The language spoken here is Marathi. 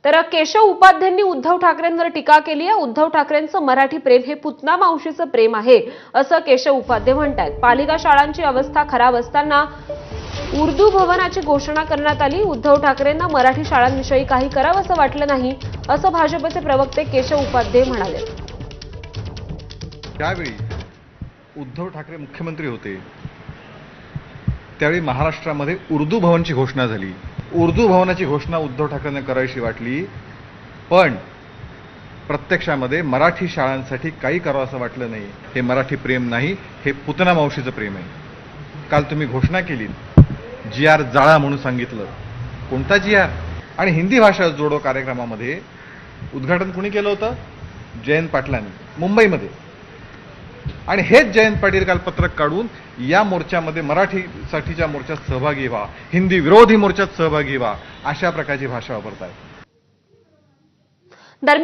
तर केशव उपाध्यांनी उद्धव ठाकरेंवर टीका केली आहे। उद्धव ठाकरेंचं मराठी प्रेम हे पुतना मावशीचं प्रेम आहे असं केशव उपाध्ये म्हणतात। पालिका शाळांची अवस्था खराब असताना उर्दू भवनाची घोषणा करण्यात आली। उद्धव ठाकरेंना मराठी शाळांविषयी काही करावं असं वाटलं नाही असं भाजपचे प्रवक्ते केशव उपाध्ये म्हणाले। त्यावेळी उद्धव ठाकरे मुख्यमंत्री होते त्यावेळी महाराष्ट्रामध्ये उर्दू भवनची घोषणा झाली। उर्दू भवनाची घोषणा उद्धव ठाकरेंना करायची वाटली, पण प्रत्यक्षामध्ये मराठी शाळांसाठी काही करावं असं वाटलं नाही। हे मराठी प्रेम नाही, हे पुतना मावशीचं प्रेम आहे। काल तुम्ही घोषणा केली, जी.आर. जाळा म्हणून सांगितलं। कोणता जी.आर.? आणि हिंदी भाषा जोडो कार्यक्रमामध्ये उद्घाटन कुणी केलं होतं? जयंत पाटलांनी मुंबईमध्ये। आणि हेच जयंत पाटील काल पत्रक काढून या मोर्चामध्ये मराठीसाठीच्या मोर्चात सहभागी व्हा, हिंदी विरोधी मोर्चात सहभागी व्हा अशा प्रकारची भाषा वापरतात। दरम्यान